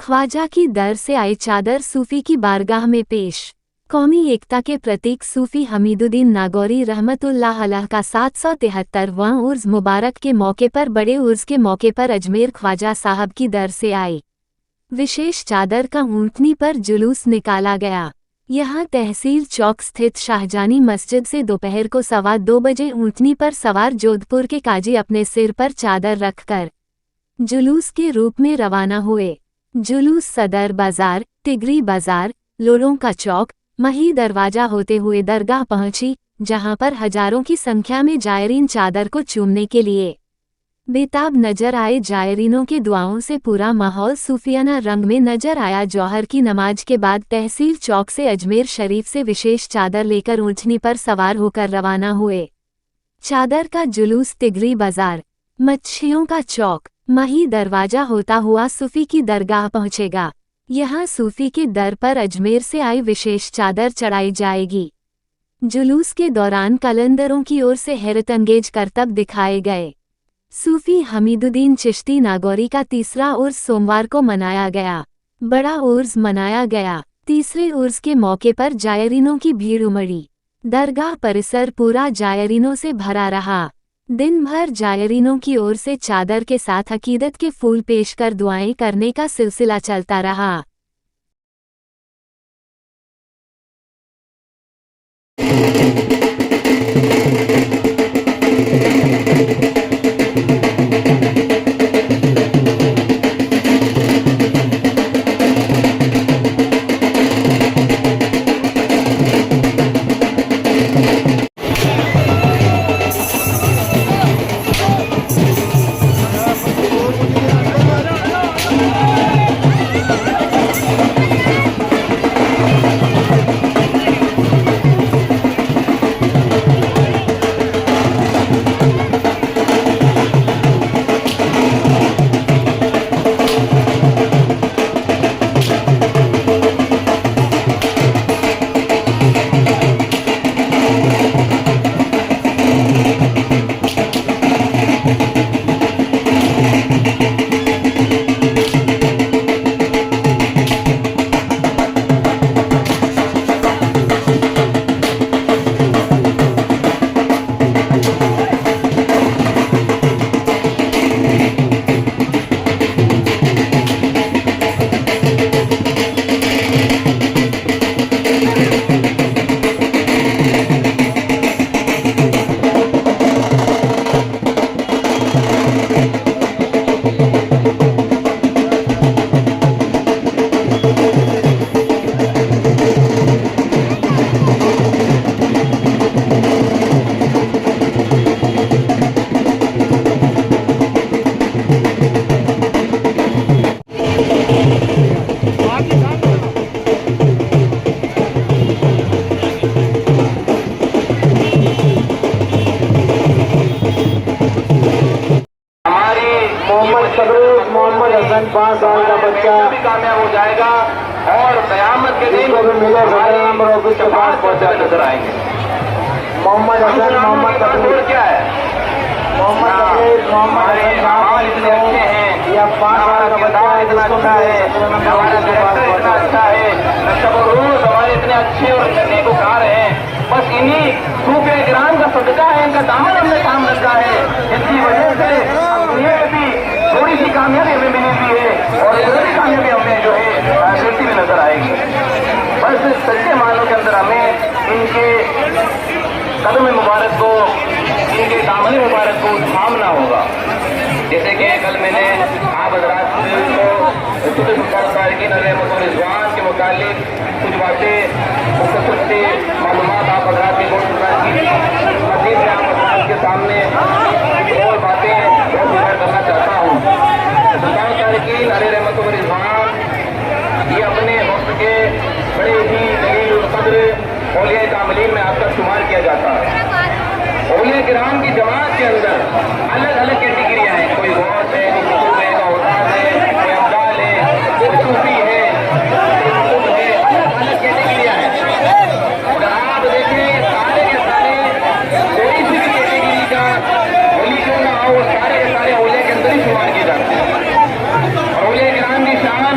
ख्वाजा की दर से आई चादर सूफी की बारगाह में पेश। कौमी एकता के प्रतीक सूफी हमीदुद्दीन नागौरी रहमतुल्लाह अलैह का 773वां उर्स मुबारक के मौके पर बड़े उर्स के मौके पर अजमेर ख्वाजा साहब की दर से आई विशेष चादर का ऊँटनी पर जुलूस निकाला गया। यहाँ तहसील चौक स्थित शाहजानी मस्जिद से दोपहर को 2:15 बजे ऊँटनी पर सवार जोधपुर के काजी अपने सिर पर चादर रखकर जुलूस के रूप में रवाना हुए। जुलूस सदर बाजार, तिगरी बाजार, लोलों का चौक, मही दरवाजा होते हुए दरगाह पहुंची, जहां पर हजारों की संख्या में जायरीन चादर को चूमने के लिए बेताब नजर आए। जायरीनों के दुआओं से पूरा माहौल सूफियाना रंग में नजर आया। जौहर की नमाज के बाद तहसील चौक से अजमेर शरीफ से विशेष चादर लेकर ऊँटनी पर सवार होकर रवाना हुए। चादर का जुलूस तिगरी बाजार, मच्छियों का चौक, मही दरवाजा होता हुआ सूफी की दरगाह पहुंचेगा। यहाँ सूफी के दर पर अजमेर से आई विशेष चादर चढ़ाई जाएगी। जुलूस के दौरान कलंदरों की ओर से हैरतअंगेज करतब दिखाए गए। सूफी हमीदुद्दीन चिश्ती नागौरी का तीसरा उर्स सोमवार को मनाया गया। बड़ा उर्स मनाया गया। तीसरे उर्स के मौके पर जायरीनों की भीड़ उमड़ी। दरगाह परिसर पूरा जायरीनों से भरा रहा। दिन भर जायरीनों की ओर से चादर के साथ अकीदत के फूल पेश कर दुआएं करने का सिलसिला चलता रहा। मोहम्मद हसन 5 साल का बच्चा भी कामयाब हो जाएगा और कयामत के दिन मिले नंबर ऑफिस के पास पहुंचा नजर आएंगे। मोहम्मद हसन मोहम्मद तकलीफ क्या है? मोहम्मद तकलीफ मोहम्मद हसन इतने अच्छे हैं या 5 साल का बच्चा है, इतना अच्छा है, हमारा डायरेक्टर इतना अच्छा है, सब रोज हमारे इतने अच्छे और नेकोकार हैं। बस इन्हीं सूफे किराम का सदका है, इनका दामन हमने काम रखा है। इसकी वजह से दुनिया में भी थोड़ी सी कामयाबी हमें मिली हुई है और इधर भी कामयाबी हमें जो है मिलती भी नजर आएगी। बस सच्चे मानों के अंदर हमें इनके कदम मुबारक को, इनके दामन मुबारक को थामना होगा। जैसे कि कल मैंने आप हजरात के मुतालिक कुछ बातें मुख्तसर से मालूमात आप हजरात की मजीद में आप हजरात के सामने और बातें और गुजार करना चाहता हूँ। सुल्तान तारिकीन अली रहमत व रिज़वान ये अपने वक्त के बड़े ही जलील कद्र औलिया कामिलीन में आपका शुमार किया जाता है। औलिया किराम की जमात के अंदर अलग अलग कैटेगरियाँ हैं। कोई गौस है, कोई कुतुब है, कोई औताद है, कोई अब्दाल है, कोई सूफी है, कोई है, अलग अलग कैटेगरियाँ हैं। और आप देखें सारे के सारे कोई सी भी कैटेगरी का औली क्यों ना हो, सारे के सारे औलिया के अंदर ही शुमार किए जाते हैं। और औलिया किराम की शान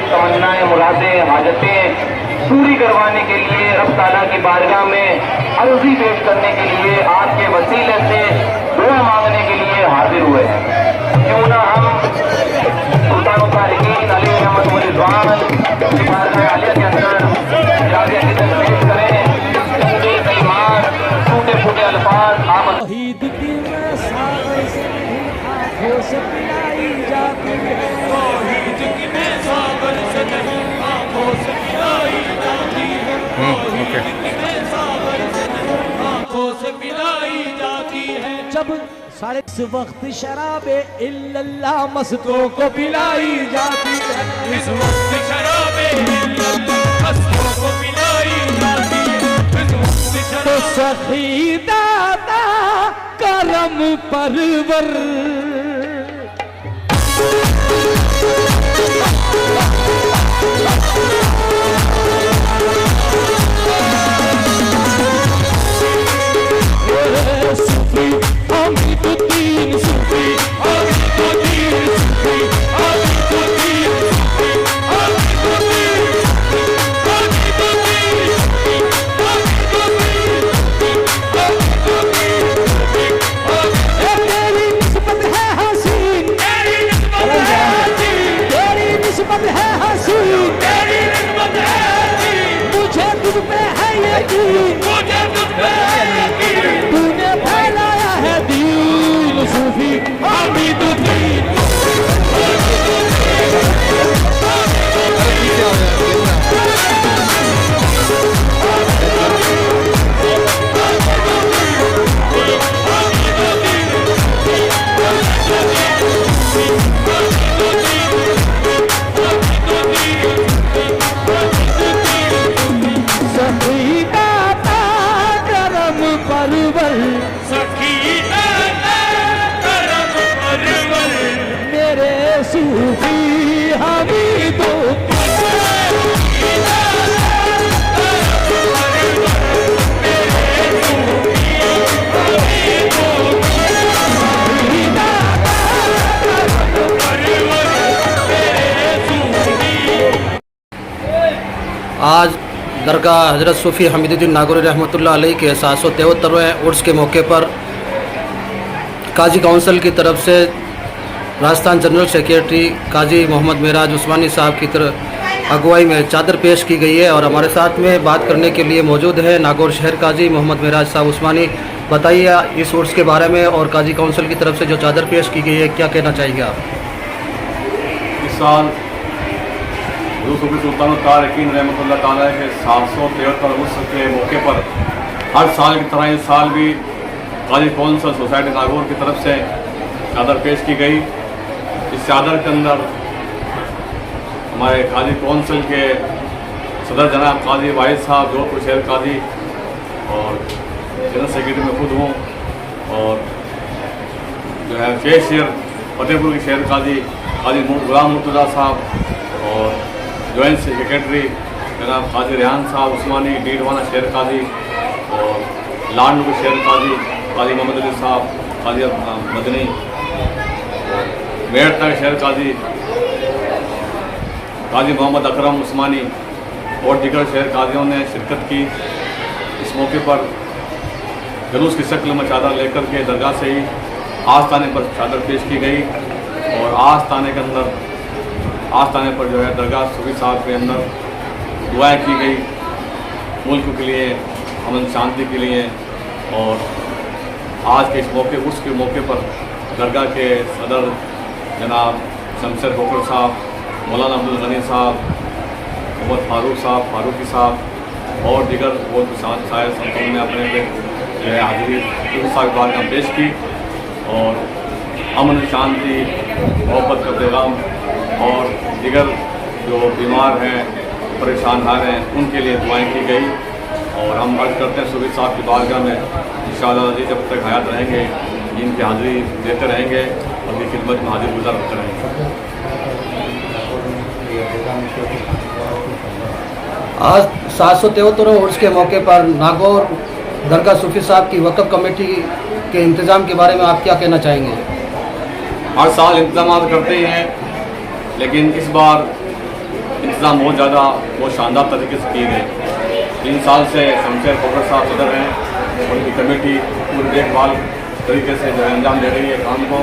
तमन्नाएं, मुरादें, हाजतें पूरी करवाने के लिए रब ताला की बारगाह में अर्जी पेश करने के लिए आपके वसीले से दुआ मांगने के लिए हाजिर हुए हैं। क्यों ना हम सुल्तान तारिकीन अली अहमद वली रिज़वान की बारगाह आलिया के अंदर जाके अक़ीदत पेश करें। उनके कलिमात, टूटे फूटे अल्फाज आप तौहीद की सागर से नहीं आंखों से पिलाई जाती है, तौहीद की सागर से नहीं आंखों से पिलाई जाती है, तौहीद की सागर से नहीं आंखों से पिलाई जाती है। जब साढ़े इस वक्त शराबे इल्लल्लाह मस्तों को पिलाई जाती है, इस वक्त शराबे इल्लल्लाह मस्तों को पिलाई जाती है, इस वक्त शराबे सखी दाता करम परवर सूफी हमीदुद्दीन सूफी हमीदुद्दीन सूफी हमीदुद्दीन सूफी हमीदुद्दीन तेरी निस्बत है हसीन, तेरी निस्बत है हसीन, तेरी निस्बत है हसीन, तेरी निस्बत है हसीन, मुझे तुझ पे है यकीन, मुझे तुझ पे है यकीन, तूने फैलाया है दीन सूफी हमीदुद्दीन। सखी दाता करम परवर, सखी दाता करम परवर, मेरे सूफी हमीदुद्दीन। आज दरगाह हज़रत सूफ़ी हमीदुद्दीन नागौरी रहमतुल्लाह अलैह के 773वें उर्स के मौके पर काजी काउंसिल की तरफ से राजस्थान जनरल सेक्रेटरी काजी मोहम्मद मेराज उस्मानी साहब की तरफ अगुवाई में चादर पेश की गई है और हमारे साथ में बात करने के लिए मौजूद है नागौर शहर काजी मोहम्मद मेराज साहब उस्मानी। बताइए इस उर्स के बारे में और काजी काउंसिल की तरफ से जो चादर पेश की गई है, क्या कहना चाहेंगे आप? इस साल सूफी सुल्तान तारिकीन रहमतुल्लाह ताला के 773 उर्स के मौके पर हर साल की तरह इस साल भी काजी कौंसल सोसाइटी नागौर की तरफ से चादर पेश की गई। इस चादर के अंदर हमारे काजी कौंसिल के सदर जनाब काजी वाहिद साहब जोधपुर शहर काजी और जनरल सेक्रेटरी में खुद हूँ और जो है केशियर फतेहपुर के शहर काजी काजी गुलाम मुर्तज़ा साहब और जॉइंट सेक्रेटरी जनाब काजी रेहान साहब उस्मानी, डीडवाना शहर काजी और लाडनू के शहर काजी काजी मोहम्मद अली साहब, काजी मदनी और मेरठ के शहर काजी काजी मोहम्मद अकरम उस्मानी और दीगर शहर काजियों ने शिरकत की। इस मौके पर जुलूस की शक्ल में चादर लेकर के दरगाह से ही आस्थाने पर चादर पेश की गई और आस्थाने के अंदर आस्थाने पर जो है दरगाह सूफी साहब के अंदर दुआएं की गई मुल्क के लिए, अमन शांति के लिए। और आज के इस मौके उसके मौके पर दरगाह के सदर जनाब शमशेर खोखर साहब, मौलाना अब्दुल गनी साहब, मोहम्मद फारूक साहब, फारूकी साहब और दीगर बहुत शायर संतों ने अपने जो है हाजिरी सूफी साहब के बारे में पेश की और अमन शांति मोहब्बत का पैगाम और दीगर जो बीमार हैं परेशान हाल हैं उनके लिए दुआएं की गई। और हम अर्ज करते हैं सूफी साहब की बारगाह में इंशाअल्लाह जी जब तक हयात रहेंगे इनकी हाज़िरी देते रहेंगे और उनकी खिदमत में हाजिर गुजार होते रहेंगे। आज 773 उर्स के मौके पर नागौर दरगाह सूफी साहब की वक्फ कमेटी के इंतज़ाम के बारे में आप क्या कहना चाहेंगे? हर साल इंतजाम करते ही हैं लेकिन इस बार इंतज़ाम बहुत शानदार तरीके से किए गए। 3 साल से शमशेर फखर साहब सदर हैं, उनकी कमेटी पूरी देखभाल तरीके से जो है अंजाम दे रही है काम को।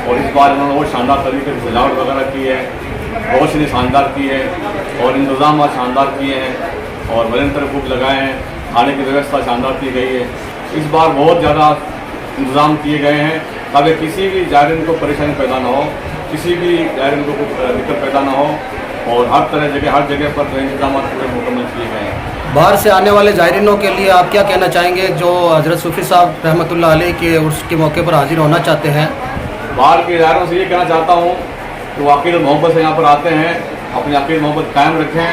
और इस बार उन्होंने बहुत शानदार तरीके से सजावट वगैरह की है, रोशनी शानदार की है और इंतज़ाम शानदार किए हैं और निरंतर भूख लगाए हैं, खाने की व्यवस्था शानदार की गई है। इस बार बहुत ज़्यादा इंतज़ाम किए गए हैं ताकि किसी भी जायरीन को परेशानी पैदा ना हो, किसी भी जायरीन को कुछ दिक्कत पैदा ना हो और हर जगह पर जो इंतजाम पूरे मुकम्मल किए गए हैं। बाहर से आने वाले जायरीनों के लिए आप क्या कहना चाहेंगे जो हज़रत सूफ़ी साहब रहमतुल्लाह अलैह के उर्स के मौके पर हाजिर होना चाहते हैं? बाहर के जायरों से ये कहना चाहता हूँ कि वो अक़ीदत मोहब्बत से यहाँ पर आते हैं, अपनी अक़ीदत मोहब्बत कायम रखें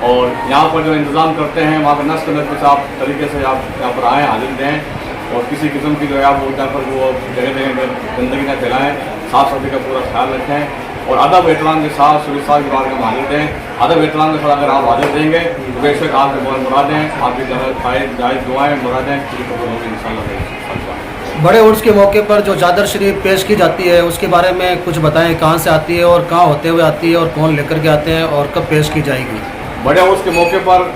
और यहाँ पर जो इंतज़ाम करते हैं वहाँ पर नस्ल में कुछ आप तरीके से आप यहाँ पर आएँ, हाजिर दें और किसी किस्म की जो है आप यहाँ पर वो जगह गंदगी न फैलाएँ, साफ़ सफाई का पूरा ख्याल रखें और अदब एहतराम के साथ सूफ़ी साहब के बारे में हाजिर दें। अदब एहतराम के साथ अगर आप हाजिर देंगे तो बेशक आपकी मुरादें, आपकी जायज़ दुआएँ मुरादें पूरी कबूल होंगी इंशाअल्लाह। बड़े उर्स के मौके पर जो चादर शरीफ पेश की जाती है उसके बारे में कुछ बताएं, कहाँ से आती है और कहाँ होते हुए आती है और कौन लेकर के आते हैं और कब पेश की जाएगी? बड़े उर्स के मौके पर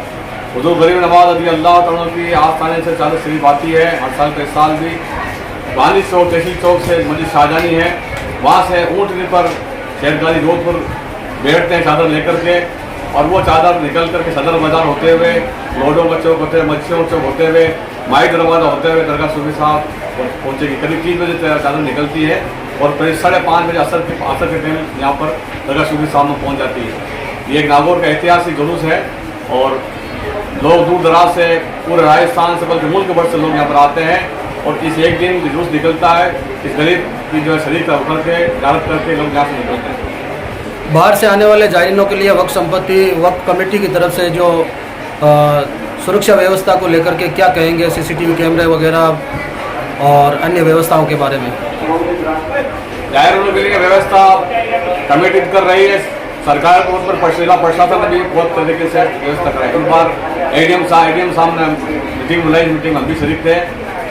हुज़ूर गरीब नवाज़ रज़ी अल्लाह तआला की आस्थाने से चादर शरीफ आती है हर साल के साल भी। बानी चौक, तहसील चौक से मस्जिद शाहजहानी है, वहाँ से ऊँटनी पर शेरगाजी रोड पर बैठते हैं चादर लेकर के और वो चादर निकल करके सदर बाज़ार होते हुए, लोडों का चौक होते हुए, मच्छियों चौक होते हुए, माई दरवाज़ा होते हुए दरगाह सूफ़ी साहब पहुँचेगी। करीब 3 बजे चादर निकलती है और करीब 5:30 बजे असर के टाइम यहाँ पर दरगाह सूफ़ी साहब में पहुँच जाती है। ये एक नागौर का ऐतिहासिक जुलूस है और लोग दूर दराज से पूरे राजस्थान से बल्कि मुल्क भर से लोग यहाँ पर आते हैं और इस एक दिन जुलूस निकलता है, इस गरीब की जो है शरीक का उतर के ज़ियारत करके लोग यहाँ से निकलते हैं। बाहर से आने वाले जायरीनों के लिए वक्फ कमेटी की तरफ से जो सुरक्षा व्यवस्था को लेकर के क्या कहेंगे, CCTV कैमरे वगैरह और अन्य व्यवस्थाओं के बारे में? जायरीनों के लिए व्यवस्था कमेटी कर रही है, सरकार के तौर पर जिला प्रशासन ने भी बहुत तरीके से व्यवस्था कराई। एक बार ADM साहब ने मीटिंग हम भी शरीक थे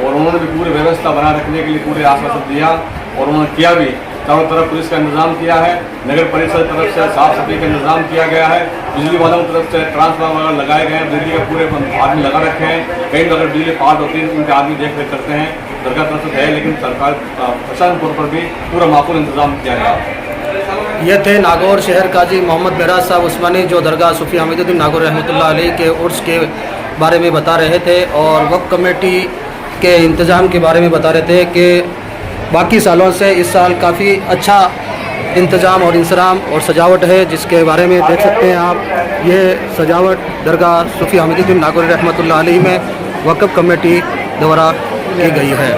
और उन्होंने भी पूरी व्यवस्था बनाए रखने के लिए पूरे आश्वासन दिया और उन्होंने किया भी। चारों तरफ पुलिस का इंतजाम किया है, नगर परिषद की तरफ से साफ सफाई का इंतजाम किया गया है, बिजली वालों की तरफ से ट्रांसफार्मर वगैरह लगाए गए हैं, बिजली के पूरे आदमी लगा रखे हैं। कहीं अगर बिजली फाल्ट होती है उनके आदमी देख रेख करते हैं, दरगाह तरफ से है, लेकिन सरकार प्रशासन तौर पर भी पूरा माकूल इंतजाम किया गया। ये थे नागौर शहर काजी मोहम्मद मेराज साहब उस्मानी जो दरगाह सूफ़ी हमीदुद्दीन नागौर रहमतुल्लाह अलैह के उर्स के बारे में बता रहे थे और वक्फ कमेटी के इंतज़ाम के बारे में बता रहे थे कि बाकी सालों से इस साल काफ़ी अच्छा इंतज़ाम और इंसराम और सजावट है, जिसके बारे में देख सकते हैं आप। ये सजावट दरगाह सूफ़ी हमीदुद्दीन नागौरी रहमतुल्लाह अलैह में वक्फ कमेटी द्वारा की गई है।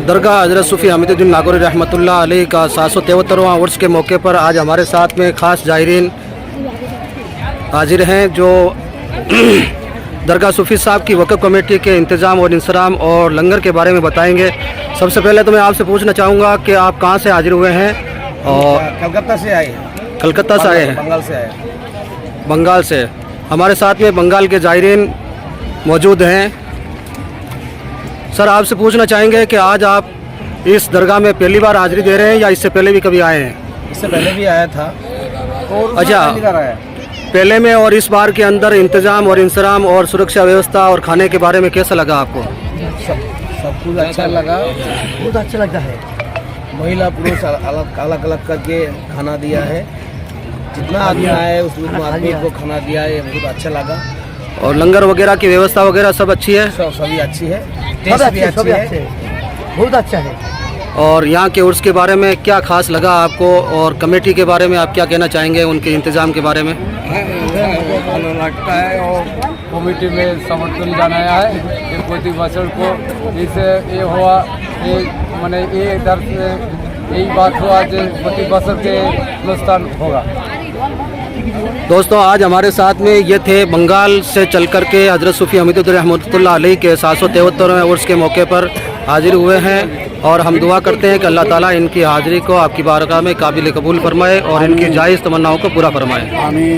दरगाह हज़रत सूफ़ी हमीदुद्दीन नागौरी रहमतुल्लाह अलैह का 773वां उर्स के मौके पर आज हमारे साथ में ख़ास जायरीन हाजिर हैं जो दरगाह सूफ़ी साहब की वक्फ कमेटी के इंतज़ाम और इंसराम और लंगर के बारे में बताएंगे। सबसे पहले तो मैं आपसे पूछना चाहूँगा कि आप कहाँ से हाजिर हुए हैं? और कलकत्ता से आए। कलकत्ता से आए हैं? बंगाल से आए। बंगाल से। हमारे साथ में बंगाल के जायरीन मौजूद हैं। सर, आपसे पूछना चाहेंगे कि आज आप इस दरगाह में पहली बार हाजिरी दे रहे हैं या इससे पहले भी कभी आए हैं? इससे पहले भी आया था। और अच्छा, पहली बार आया। पहले में और इस बार के अंदर इंतज़ाम और इंसराम और सुरक्षा व्यवस्था और खाने के बारे में कैसा लगा आपको? सब कुछ अच्छा लगा, बहुत अच्छा लगता है। महिला पुरुष अलग अलग करके खाना दिया है, जितना आदमी आए उस आदमी को खाना दिया है, बहुत अच्छा लगा। और लंगर वगैरह की व्यवस्था वगैरह सब अच्छी है? सभी अच्छी है, टेस्ट भी अच्छी है, बहुत अच्छा है। और यहाँ के उर्स के बारे में क्या खास लगा आपको और कमेटी के बारे में आप क्या कहना चाहेंगे, उनके इंतज़ाम के बारे में? भालो लगता है और कमेटी में समर्थन जनाया है ये प्रति बছর को इसे ये हुआ ये मैंने ये इधर से यही बात हुआ जो प्रति बছর के अनुष्ठान होगा। दोस्तों, आज हमारे साथ में ये थे बंगाल से चल कर के हज़रत सूफ़ी हमीदुद्दीन रहमतुल्लाह अलैह के 773वें उर्स के मौके पर हाजिर हुए हैं और हम दुआ करते हैं कि अल्लाह ताला इनकी हाज़िरी को आपकी बारगाह में काबिल कबूल फरमाए और इनकी जायज़ तमन्नाओं को पूरा फरमाए। आमीन।